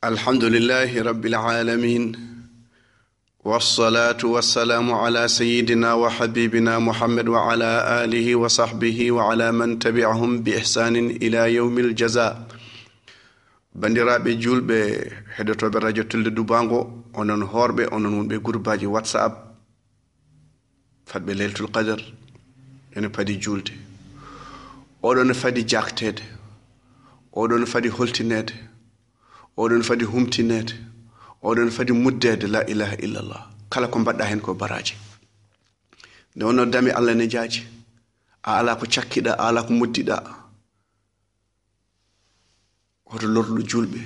الحمد لله رب العالمين، والصلاة والسلام على سيدنا وحبيبنا محمد وعلى آله وصحبه وعلى من تبعهم بإحسان إلى يوم الجزاء. bandiraɓe julɓe heɗotoɓe radio Tullde Bango, onon horɓe onon wonɓe groupe WhatsApp fatɓe leylatul qadr ene fadi julde, oɗon fadi jaktede, oɗon fadi holtinede, oɗon fadi humtinede, oɗon fadi muddede la ilaha illallah. kala ko mbaɗɗa hen ko baraji nde wonno dami Allah ne jaaji, a ala ko cakkiɗa, a ala ko muddiɗa. hoto lorɗo julɓe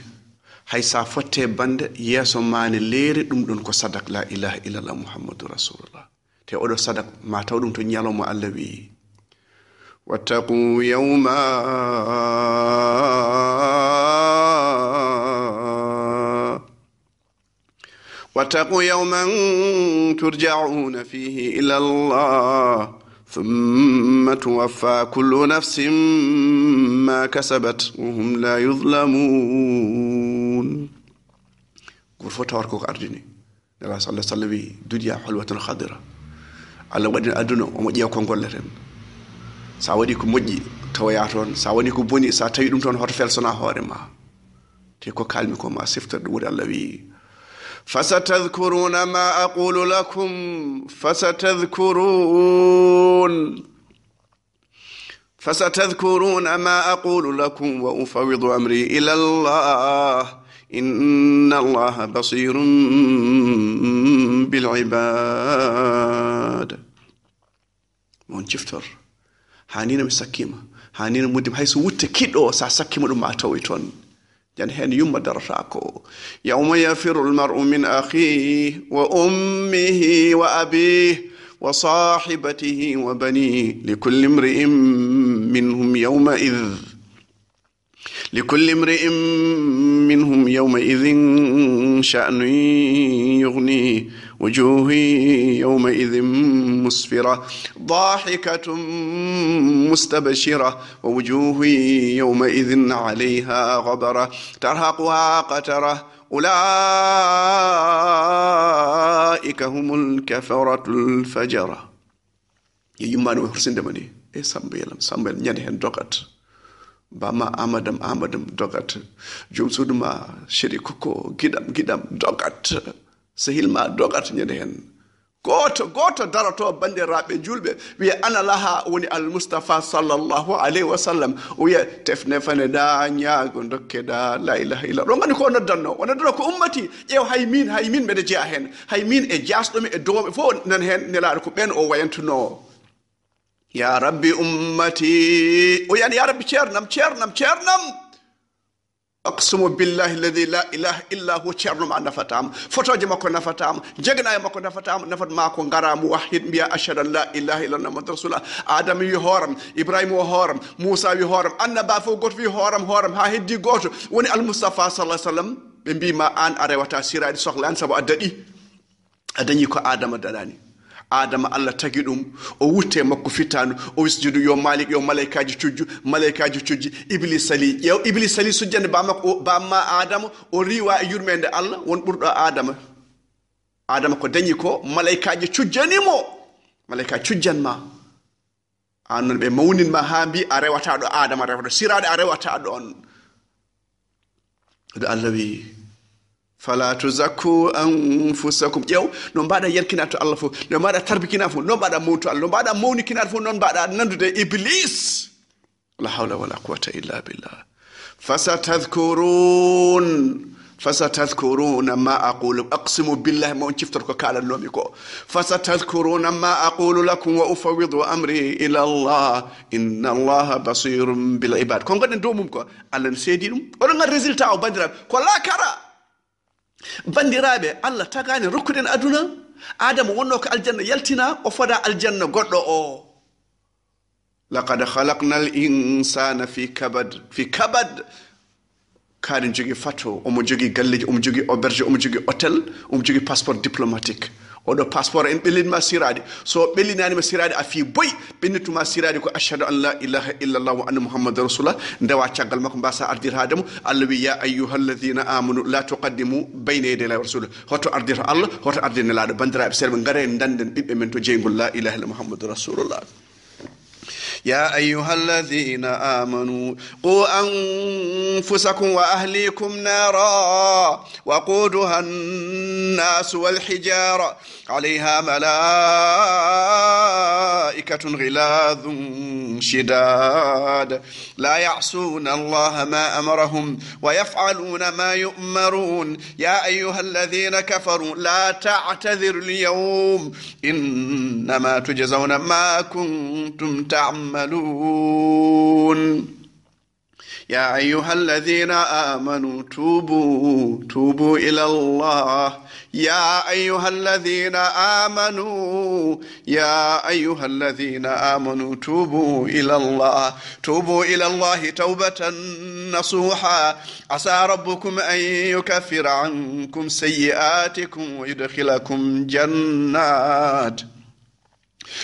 hay sa fotte bande yeeso mane leeri ɗum ɗon ko sadak la ilaha illallah muhammadu rasulullah. te oɗo sadak ma taw ɗum to ñalomo Allah wi wattaqu yawma واتقوا يوما ترجعون فيه إلى الله ثم توفى كل نفس ما كسبت وهم لا يظلمون. غرفة تاركوك أرجني نبي صلى الله عليه وسلم دنيا حلوة خضرة على ودن أدنى ومجيء كونغولتن ساوديكو مجيء توياتون ساوديكو بني ساتيدم تون هرفل سنا هورما تيكو كالمكو ما سفتر دود الله. فستذكرون ما أقول لكم فستذكرون ما أقول لكم وأفوض أمري إلى الله إن الله بصير بالعباد. من شفتر هانينا مسكيمة هانينا مدم حيث وتكيدو ساسكيمة ما تويتون يعني هن يوم درساكو يوم يفر المرء من أخيه وأمه وأبيه وصاحبته وبنيه لكل امرئ منهم يومئذ شأن يغنيه وجوه يومئذ مسفرة ضاحكة مستبشرة ووجوه يومئذ عليها غبرة ترهقها قترة أولئك هم الكفرة الفجرة. يجمعنا وحسن دمني سامبيل نيان دوغات بما أمدم دوغات جمسود ما شريكوكو جدام دوغات sehil ma dogat nyande hen goto darato bandiraɓe julɓe wiya ana laha woni al mustafa sallallahu alaihi wasallam wiya tefne fane da nyaago dokke da la ilaha illa ɗo gandi ko noddanno ko ummati ƴeew hay min mbeɗa jeeya hen hay min e jasɗomi e dowoɓe fof nan hen nelaɗo ko ɓen o wayantuno ya rabbi ummati o yani ya rabbi ceernam أقسم بالله الذي لا إله إلا هو شرنا مع نفتام فتوج ما كنا فتام جعنا ما كنا فتام نفت ما كون غرام واحد بيا أشهد أن لا إله إلا الله محمد رسول الله. آدم يهارم إبراهيم يهارم موسى يهارم أنا بافو قط في هارم ها هدي قط وني المصطفى صلى الله عليه وسلم بما أن أروتا سيرة سقلان سبوا أدني كو آدم دلاني adama Allah tagi ɗum o wutte makko fitanu o wisjudu yo malik yo malaikaji cujju iblis sali sujjande bamma adama o riwa e yurmede Allah won ɓurɗo adama ko dañi ko malaikaji cujjanimo malaika cujjanma an non ɓe mawninma ha mbi a rewata ɗo adama rewata sirade a rewata ɗo on ɗo Allah wi fala tuzakku anfusakum ƴeew no mbaɗa yerkina to Allah fof no mbaɗa tarbikina fof no mbaɗa mawtu Allah no mbaɗa mawnikina fof noon mbaɗa nandude iblis. la hawla wala quwwata illa billah. fasatadhkuruna ma aqulu aqsimu billahi ma on ciftor ko kalannomi ko fasatadhkuruna ma aqulu lakum wa ufawwidu amri ila Allah inna Allah basirun bil ibad. ko gaɗen dow mum ko Allah ne seedi ɗum oɗon ngal résultat o bandiraɓe ko lakara bandiraɓe Allah tagani rokkuden aduna adama wonno ko aljanna yaltina o foda aljanna goɗɗo o. laqad khalaqnal insana fi kabad kaari jogi fato omo jogi galleji omo jogi auberge omo jogi hôtel omo jogi passeport diplomatique oɗo passeport en ɓellinma sirade so ɓellinanima sirade a fi boy ɓennituma sirade ko ashhadu an la ilaha illallah wa anna muhammadan rasulullah ndewa caggal makko mbasa ardirhademo allah wi ya ayyuhalladhina amanu la tuqaddimu bayna yaday llahi wa rasulih hoto ardita allah hoto ardine laaɗo bandiraɓe selɓe gaare danden ɓiɓɓe men to jeygol la ilaha illa muhammadan rasulullah يا أيها الذين آمنوا قوا أنفسكم وأهليكم نارا وقودها الناس والحجارة عليها ملائكة غلاظ شداد لا يعصون الله ما أمرهم ويفعلون ما يؤمرون يا أيها الذين كفروا لا تعتذروا اليوم إنما تجزون ما كنتم تعملون يا أيها الذين آمنوا توبوا إلى الله يا أيها الذين آمنوا توبوا إلى الله توبة نصوحا عسى ربكم أن يكفر عنكم سيئاتكم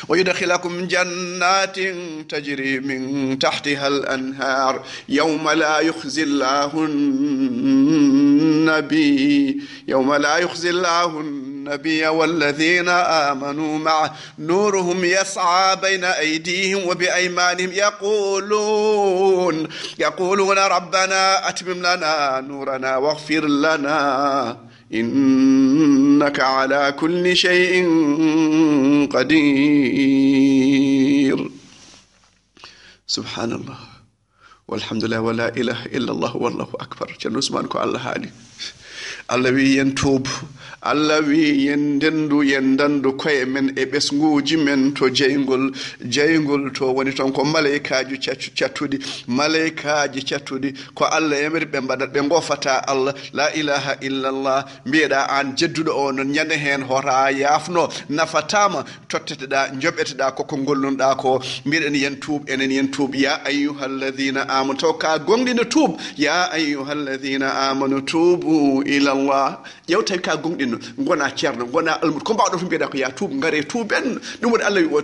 ويدخلكم جنات تجري من تحتها الأنهار يوم لا يخزي الله النبي والذين آمنوا معه نورهم يسعى بين أيديهم وبأيمانهم يقولون ربنا أتمم لنا نورنا واغفر لنا إنك على كل شيء قدير سبحان الله والحمد لله ولا إله إلا الله والله أكبر جل اسمانكو الله هادي الله وي ينتوب الله وي يندنdu koye men e ɓesguji men to jeygol to woni ton ko malaikaji cattuɗi ko Allah yamiri ɓe mbaɗat ɓe gofata Allah la ilaha illallah mbiyeɗa an jedduɗo o non ñande hen hota yafno nafatama totteteɗa joɓeteɗa koko gollunoɗa ko mbiɗen enen yen tuub ya ayyuhalladhina amanu taw ka gonɗino tuub ya ayyuhalladhina amanu tubu ila Allah yewtawi ka gonɗino gona ceerno gona almud ko mbawɗo to mbiyeɗa ko ya tuub ngare tuuben ɗum waɗi Allah wi wa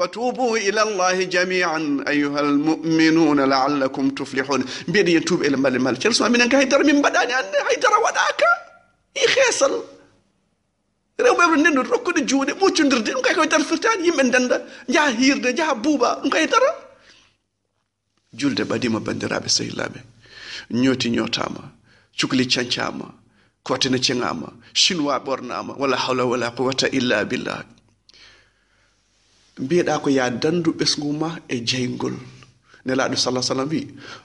tuubu ila allahi jami'an ayyuhal mu'minuna la'allakum tuflihun mbiyeɗa yen tuub ele mballe ceerno suma minen ka haydara min mbaɗani ande haydara waɗaka i xeesal rewɓe ɓe nendu rokkude juuɗe ɓuccodirde ɗum kay koye dar firtani yimɓe denda jaha hirde jaha buuba ɗum kay dara julde ɓadima bandiraɓe sehilaɓe ñooti ñootama cukli cancama kotene ceŋama chinois ɓornama wala hawla wala quwata illa billah mbiyeɗa ko ya dandu ɓesgu ma e jeygol nelaɗo sallam wi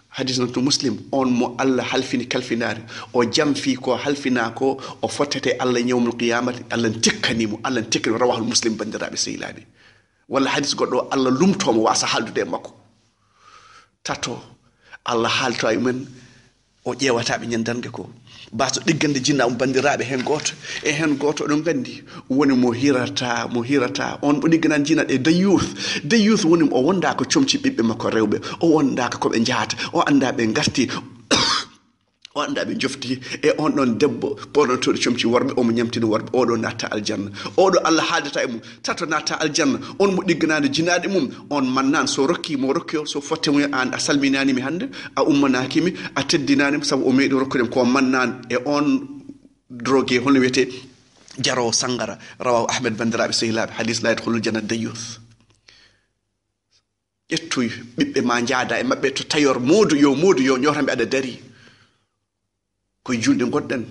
hadis no to muslim on mo Allah halfini kalfinare o jamfi ko halfina ko o fottete Allah yawmul qiyamati Allah tekkanimo rawahul muslim bandiraɓe sehilaɓe walla hadis goɗɗo Allah lumtomo wasa haldude e makko tato Allah halto e men o ƴewataɓe ñandange ko baso ɗiggande jinna bandiraɓe hen goto oɗon gandi woni mo hirata on ɓo ɗigganani jinnaɗe de youth woni o wonda ko comci ɓiɓɓe makko rewɓe o wondaka koɓe jahata o anda ɓe garti o anda ɓe jofti e on ɗon debbo ɓornotoɗo comci worɓe omo ñamtina worɓe oɗo natta aljanna oɗo Allah haaldata e mum tato natta aljanna on mo ɗigganade jinaɗe mum on mannan so rokki mo rokki o so fottemo an a salminanimi hande a ummanakimi a teddinanimi saabu o meeɗi rokkudem ko mannan e on drogué holno wiyete jaro sangara rawahu ahmed bandiraɓe sehilaɓe hadis la yadkhulul jannata dayyuth ƴettuy ɓiɓɓe ma jaada e mabɓe to tayor moodu yo ñotamɓe aɗa dari koye julɗe goɗɗen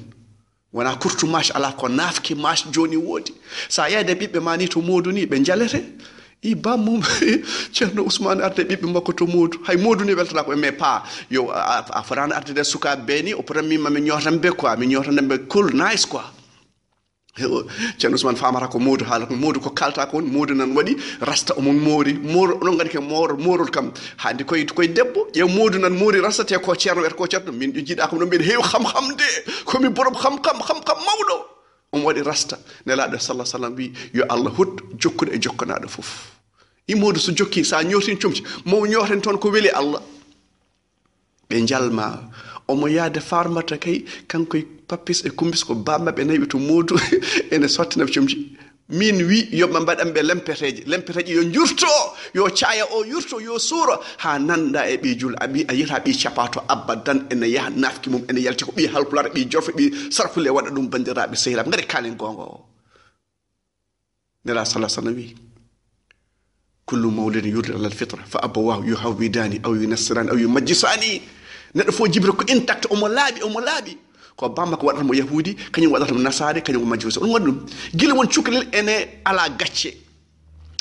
wona kurtu mache ala ko nafki mache joni woodi sa yeyde ɓiɓɓe ma ni to moodu ni ɓe jalete i bammum ceerno ousmane arde ɓiɓɓe makko to moodu hay moodu ni weltata ko mais pas yo a fotano arde sukaɓe be ni o potan mimma mi ñotanɓe quoi mi ñotanɓe cool nice quoi ceerno ousmane famata ko moodu haala ko moodu ko kalta ko woni moodu nan waɗi rasta omon moori oɗon gandi ke morol kam hande koye debbo ƴeew moodu nan moori rastate ko ceerno wiyata ko ceerno min jiiɗa kam ɗon mbiɗa heewi xam de komi borom xam mawɗo omo waɗi rasta nelaɗo sallam wi yo Allah hut jokkude e jokkanaɗo fof i moodu so jokki sa ñootin comci mo ñooten toon ko weeli Allah ɓe jalma omo yaade farmata kay kankoye Papis e kumbis ko bamma be nayi to modu ene sottina comji min wi yobma mbaɗam ɓe lempeteji yo jurto yo caya o yurto yo suuro ha nanda e ɓi jul abi a yita ɓi capato abadan ene yaha nafki mum ene yalti ko ɓi halpulare ɓi jofe ɓi sarfule waɗa ɗum bandiraɓe sehiraɓe ngari kalen gonga o nela sala sallam wi kullu mawlidin yuladu ala alfitra fa abawahu yuhawidani aw yunassirani aw yumajjisani neɗɗo fo jibril ko intact omo laaɓi ko bamma ko waɗata mo yahudi kañum waɗata mo nasare kañum ko majjusi on waɗi ɗum gila won cukalel ene ala gacce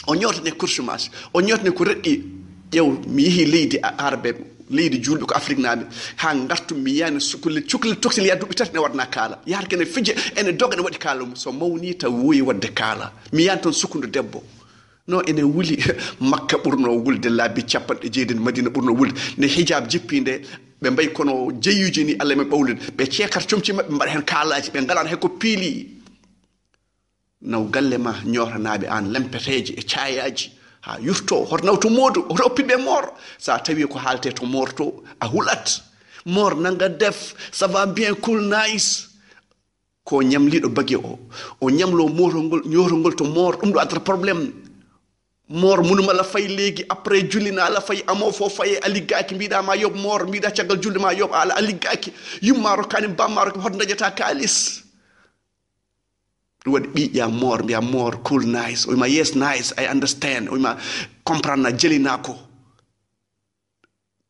o ñotane coursemage o ñotane ko reɗɗi ƴew mi yeehi leydi arabe leydi julɓe ko afrique naaɓe ha gartum mi yiyani cukalel toxel ya duuɓi tati ne waɗana kaala yahata kene fije ene doga ne waɗi kaala mum so mawni taw woyi wadde kaala mi yiyani toon sukkundu debbo no ene wuli makka ɓurno wulde laabi capanɗe jeeɗiɗi madina ɓurno wulde nde hijab jippinde ɓe mbayi kono jeyyuji ni allah men ɓawlide ɓe ceekata comci maɓɓe mbaɗa hen kaalaji ɓe ngalano heko piili naw galle ma ñotanaɓe an lempeteji e cayaji ha yurto hoto naw to moodu hoto oppiɗe moor sa tawi ko haalte to moor to a hulat moor nanga def ça va bien cool nice ko ñamliɗo bague o ñamlo motongol ñotongol to moor ɗum ɗo addata probléme moor munum ala fay léegi après julli na ala fay amo fo faye aliggaki mbiɗa ma yob moor mbiɗa caggal julde ma yob ala aliggaki yummaro kani bammaro hoto dañata kalis ɗum waɗi ɓiƴa moor mbiya moor cool nice o wima yes nice I understand o wima comprendre na jelinako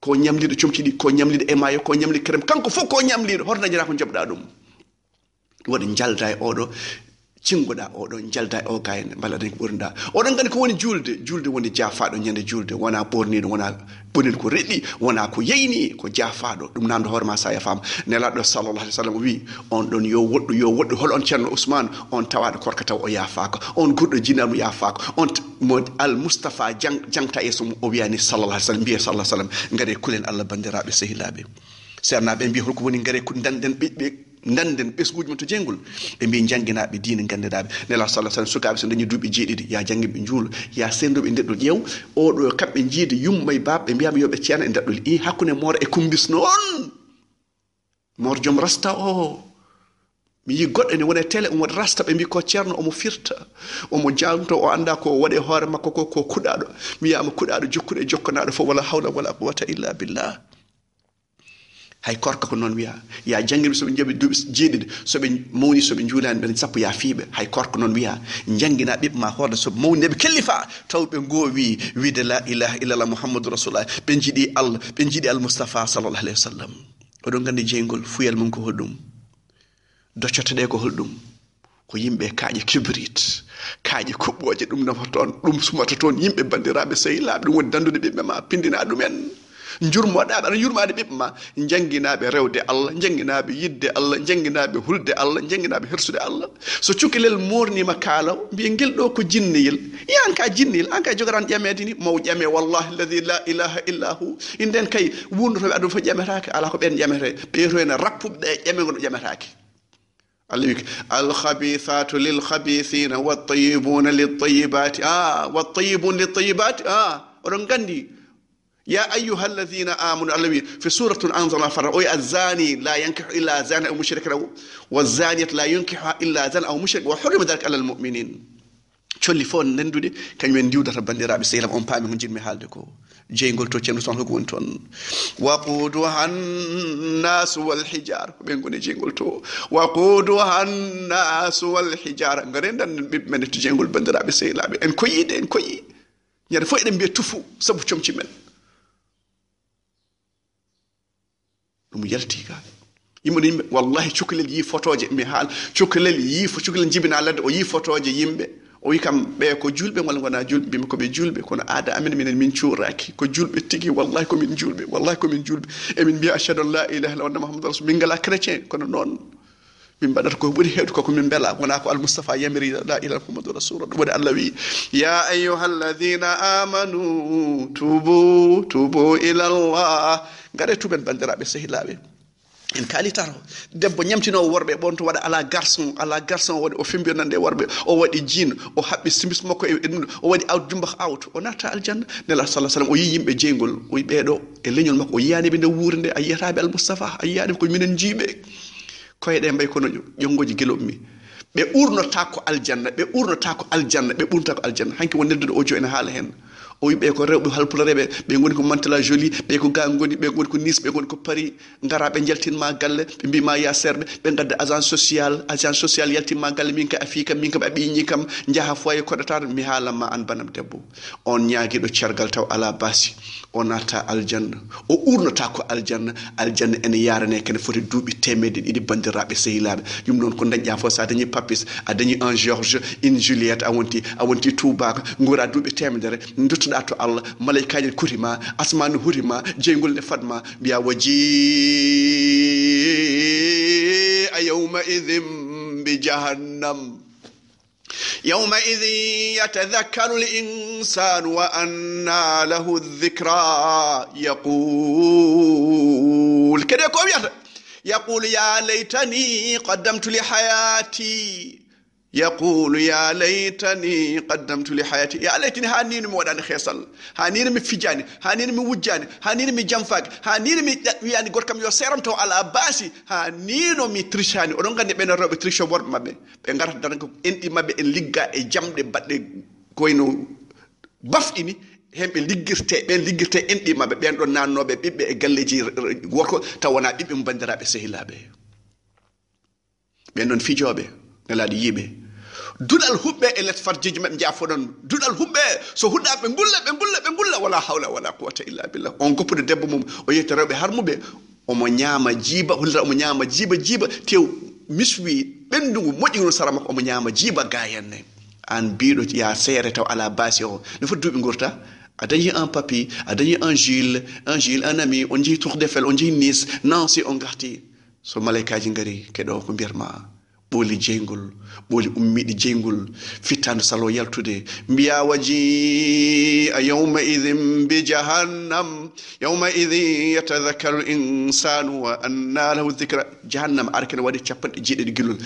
ko ñamliɗo comci ɗi ko ñamliɗo e mayo ko ñamliɗo krem kanko fof ko ñamliɗo hoto dañata ko jabɗa ɗum ɗum waɗi jalda e oɗo cingoɗa oɗon jalda e o gayne mbalaɗen ko ɓurnda oɗon gandi ko woni julde woni jaafaɗo ñande julde wona ɓorniɗo wona ɓonel ko reɗɗi wona ko yeyni ko jaafaɗo ɗum namdo hoorema sa yafama nelaɗo sallallah alih w sallam wi on ɗon yo woɗɗu hol on ceerno ousmane on tawaɗo korka taw o yafaka on gurɗo jinnamu yafaka on mo al moustapha jangta yeeso mum o wiyani sallallah alih sallam mbiye sallah sallam gaare kulen allah bandiraɓe sehilaɓe sernaɓe mbiya holko woni gaare ko danden ɓiɓɓe danden ɓesguji men to jengol ɓe mbi janguinaɓe diine gandeɗaɓe nela sallah sallam sukaɓe so dañi duuɓi jeeɗiɗi ya jangguiɓe juulo ya sendoɓe ndeɗɗol ƴeew oɗo kamɓe jiide yumma e baɓe mbiyama yoɓe ceerno e ndeɗɗol hakkude moor e kumbis noon moor joom rasta o mi yi goɗɗo ne wona télé omo rasta ɓe mbi ko ceerno omo firta omo janto o anda ko waɗe hoore makko ko kuɗaɗo mbiyama kuɗaɗo jokkuɗo e jokkanaɗo fof wala hawla wala quwata illa billah hay korka ko noon wiya ya jangguiɓe soɓe jaaɓi duuɓi jeeɗiɗi soɓe mawni soɓe juulani ɓen sappo ya fiiɓe hay korka noon wiya janguina ɓiɓɓe ma hoorde soɓe mawni ndeɓe kellifa taw ɓe goowi wiide la ilaha illallah mouhammadou rasulullah ɓe jiiɗi allah ɓe jiiɗi almoustapha sallallah alayhi wa sallam oɗon gandi jeygol fuyal mum ko holɗum doccoteɗe ko holɗum ko yimɓe kaaƴe kibrit kaaƴe kuɓɓoje ɗum nafa toon ɗum sumata toon yimɓe bandiraɓe sehilaɓe ɗum woni dandude ɓiɓɓe ma pindina ɗumen jurmoɗaɓe aɗa jurmade ɓiɓɓe ma janguinaɓe rewde allah janguinaɓe yidde allah janguinaɓe hulde allah janguinaɓe hersude allah so cukalel mornima kaalaw mbiya guel ɗo ko jinniyel yan ka jinniyel an kay jogoran ƴamede ni maw ƴame wallahi alladi la ilaha illa hu inden kay wurnotoɓe aduna fof ƴametake ala ko ɓen ƴamete ɓeeto ene rappuɓe ɗe ƴamego no ƴametake allah wi alkhabithatu lilkhabithina wattayibuna littayibati wattayibun littayibati oɗon gandi يا أيها الذين آمنوا الذين في سورة أنزلنا فرأوا الزاني لا ينكح إلا زان أو مشرك والزانية لا ينكحها إلا زان أو مشرك وحرم ذلك على المؤمنين colli fof nendude kañum en diwdata bandiraɓe sehlam on paami ko jinmi haalde ko jeygol to ceerno son ko woni toon waquduha nnasu walhijara ko ɓen goni jeygol to waquduha nnasu walhijara ngaren danden ɓiɓɓe men to jeygol bandiraɓe sehlaɓe en koyiide en koyi ñande fof eɗen mbiya tufu sabu comci men ɗum yalti ka yimɓe wallahi cukalel yi photoje mi haal cukalel yi cukalel jibina ladde o yi photoje yimɓe o wi kam ɓe ko julɓe walla gona julɓe mbimi koɓe julɓe kono aada amen minen min cuuraki ko julɓe tigi wallahi komin julɓe wallahi komin julɓe emin mbiya achadu an la ilaha illa anna mouhamadou rasul min ngala chrétien kono noon min mbaɗata ko ɓuri heewde koko min beela wona ko almoustapha yamiri la ilaha mouhamadou rasulullah ɗum waɗi allah wi ya ayuha alladina amanu tubu ila llah gaɗe tuben bandiraɓe sehilaɓe en kaali taro debbo ñamtinowo worɓe ɓon to waɗa ala garçon waɗi o fimbirnande worɓe o waɗi jean o haɓɓi simis makko e ɗum o waɗi out jumbak out o natta aljanna nela sa sallam o yi yimɓe jeygol o yi ɓeeɗo e leñol makko o yiyaniɓe nde wuurde nde a yiyataɓe almoustapha a yiyaɗe ko minen jiiɓe koyɗe mbay kono ƴongoji gelommi ɓe urnota ko aljanna ɓe urnota ko aljanna ɓe ɓurnta ko aljanna hanki won nedduɗo o jo ene haala hen o wi ɓe ko rewɓe halpulareɓe ɓe goni ko Mantala Jolie ɓe ko ga goni ɓe goni ko Nice ɓe goni ko Paris ngara ɓe jaltinma galle ɓe mbima ya serɓe ɓe gadda agence social yaltinma galle min ka a fii kam min kam a ɓiñi kam jaaha foye koɗataɗo mi haalanma an banam debbo on ñaaguiɗo cargal taw ala basi o natta aljanna o urnota ko aljanna ene yarane kene foti duuɓi temedde ɗiɗi bandiraɓe sehilaɓe ɗum noon ko dañƴa fof sa dañi Papis a dañi un Georges une Juliette a wonti Toubaka gora duuɓi temedere duttoɗa to Allah malaikaji kutima asmanu hurima jeygol ne fadma mbiya waji a yawma idhin bi jahannam يومئذ يتذكر الإنسان وأنى له الذكرى يقول كده يقول يا ليتني قدمت لحياتي يقول يا ليتني قدمت لحياتي يا ليتني هانين مودان خيسل هانين مي فيجاني هانين مي وجاني هانين مي جامفاك هانين مي يعني غوركام يو سيرامتو على باسي هانينو مي تريشاني اودون غاندي بن روبي تريشو worbe mabbe be ngarata danko endi mabbe en ligga e jamde badde koyno bafini hembe liggirte endi mabbe ben don nannobe bibbe e galleji gorko tawana bibbe mbandirabe sehilabe ben don fijobe nelaadi yibe dudal hubbe e let farjiji mabbe jafodon dudal hubbe so hudda be ngulla wala hawla wala quwwata illa billah on goppude debbo mum o yete rewbe harmube o mo nyaama jiba hulla o mo nyaama jiba tew miswi bendugo mojjino sara makko o mo nyaama jiba gayanne an biido ya sere taw ala basi o no fo duubi ngurta a dañi un papi a dañi un Gilles un ami on ji tour de fel on ji Nice Nancy on garti so malaikaji ngari kedo ko mbirma ɓooli jeygol ɓooli ummiɗi jeygol fittande salo yaltude mbiya waji a yawma idhin bi jahannam yawma idhin yatadhakkaru l'insanu wa anna lahu dhikra jahannam ara kene waɗi capanɗe jeeɗiɗi gilol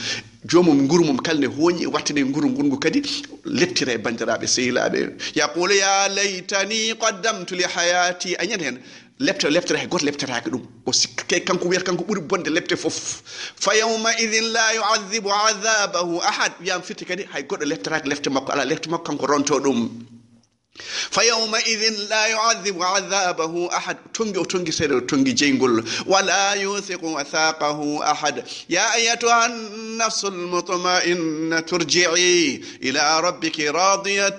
jomum nguru mum kalne hoñi wattane nguru ngungu kadi lettira e bandiraɓe sehilaɓe yaqulu ya laytani qaddamtu li hayati a ñande hen leptere hay goto leptetake ɗum o sikkake kanko wiyata kanko ɓuuri bonde lepte fof fa yawma idhin la yu'adhibu 'adhabahu ahad wiyama firti kadi hay goɗɗo leptetake lefte makko ala lefte makko kanko ronto ɗum فيومئذ لا يعذب عذابه أحد تنجي سير تنجي جينغول ولا يوثق وثاقه أحد يا أيتها النفس المطمئنة ترجعي إلى ربك راضية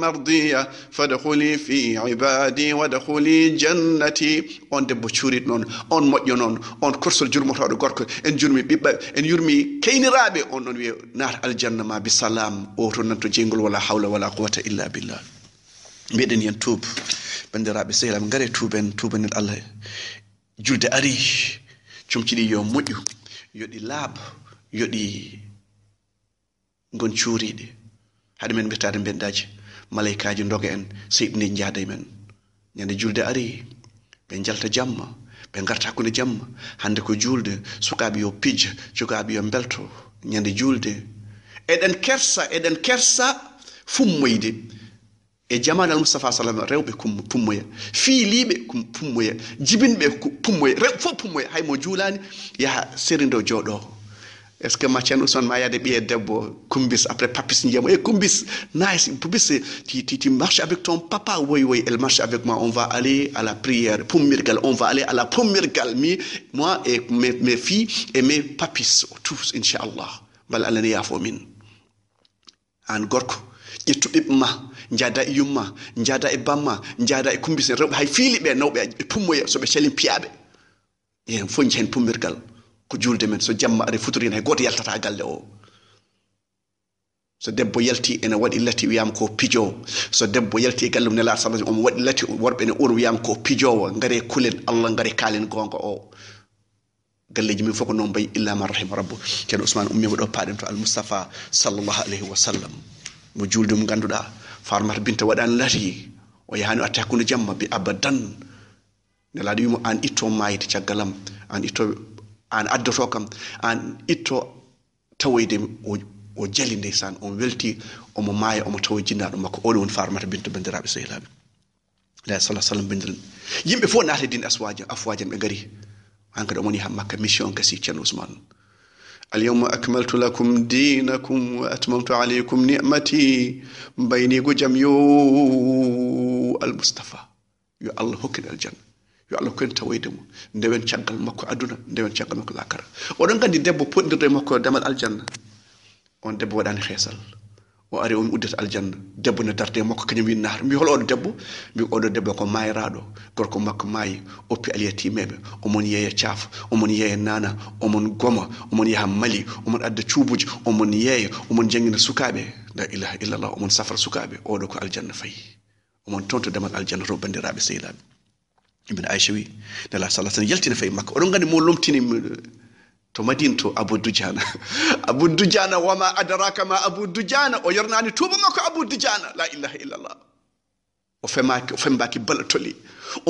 مرضية فادخلي في عبادي وادخلي جنتي on debbo cuurit noon on moƴƴo noon on korsol jurmotoɗo gorko en jurmi ɓiɓɓe en yurmi keyniraɓe on ɗon wiye naata aljanna ma bisalam o to nanto jeygol wala hawla wala quwwata illa billah mbiɗen yen tuub bandiraɓe sehilaɓe ngare tuuben Allah julde ari cumciɗi yo moƴƴu yoɗi laab yoɗi gon cuuriɗe haɗa men mbirtade mbendaji malaikaji doga en seyɗine jaada men ñande julde ari ɓe jalta jamma ɓe garta hakkude jamma hande ko julde sukaɓe yo pijja cukaɓe yo belto ñande julde eɗen kersa fummoyde e jamal al mustafa sallallahu rewbe pummoya fiilibe pummoya jibinbe pummoya rew fo pummoya hay mo julani ya serindo jodo est ce que Mathiane Ousmane ma yade biye debbo kumbis après papis njemo e kumbis nice kumbis tu marches avec ton papa oui elle marche avec moi on va aller à la prière pummirgal on va aller à la pummirgal moi et mes filles et mes papis tous inchallah bal alani yafo min an gorko ƴettu ɓiɓɓe ma jaada e yumma jaada e bamma jaada e kumbise rewɓe hay fiiliɓe nawɓe e pummoya soɓe calin piyaɓe yen fof hen pummirgal ko julde men so jamma ari futori hay goto yaltata galle o so debbo yalti ene waɗi lati wiyama ko pijowo so debbo yalti e galle nelaɗo sallallahu omo waɗi lati worɓe ne ɓuura wiyama ko pijowo ngare kulen Allah ngare kalen gonga o galleji min fof ko noon mbayi illa man rahima rabbu ceerno Ousmane ummima ɗo paɗen to al Mustafa sallallahu alayhi wa sallam mo julde mo ganduɗa Farmata Binta waɗani lati o yahani o atta hakkude jamma bi abadan nelaɗo wimo an itto mayde caggalam an addoto kam an itto tawoyde o jali ndeysan on welti omo maaya omo tawo jinnaɗo makko oɗo woni Farmata Binta bandiraɓe sehilaɓe la sallallahu sallam bendiren yimɓe fof naate din afwajan ɓe gari hankadi omoni ha Makka mission kasi ceerno Ousmane اليوم أكملت لكم دينكم وأتممت عليكم نعمتي بيني جم يو المصطفى يو الله هكذا الجنة يو الله كنت ويدمو ندوين شغل مكو أدونا ندوين شغل مكو ذاكرة ودون كان دي دبو بودر مكو دمال الجنة on debbo waɗani xeesal o ari on uddata aljanna debbo ne darte makko kañum wi nahar mbi hol oɗo debbo mbi oɗo debbo ko mayraɗo gorko makko maayi oppi aliyatimeɓe omon yeeya caaf omon yeeya nana omon goma omon yaha mali omon adda cuubuji omon yeeya omon jangina sukaɓe la ilaha illallah omon safara sukaɓe oɗo ko aljanna fayi omon tonto demal aljanna to bandiraɓe sehilaɓe ibn aicha wi nela salah sallam yaltina fayi makko oɗon gandi mo lomtini to madine to Abu Dujana Abu Dujana wama adraka ma Abu Dujana o yornani tuba makko Abu Dujana la ilaha illallah o fembaki bala toli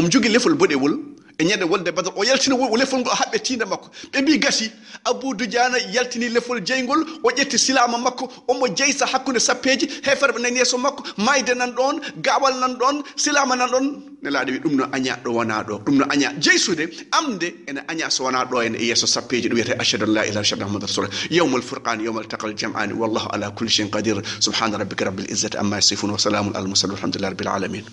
jogi lefol bodewol e nyande wolde badal o yaltini lefol go habbe tinda makko be bi gasi Abu Dujana yaltini lefol jeygol o jetti silama makko omo jeysa hakkunde sappeji heferbe nan yeso makko mayde nan don gawal nan don silama nan don ne laade wi dum no anya do wana do dum no anya jeysude amde ene anya so wana do en yeso sappeji do wiete ashhadu an la ilaha illallah muhammadur rasul yawmul furqan yawmal taqal jam'an wallahu ala kulli shay'in qadir subhana rabbika rabbil izzati amma yasifun wa salamun al mursalin walhamdulillahi rabbil alamin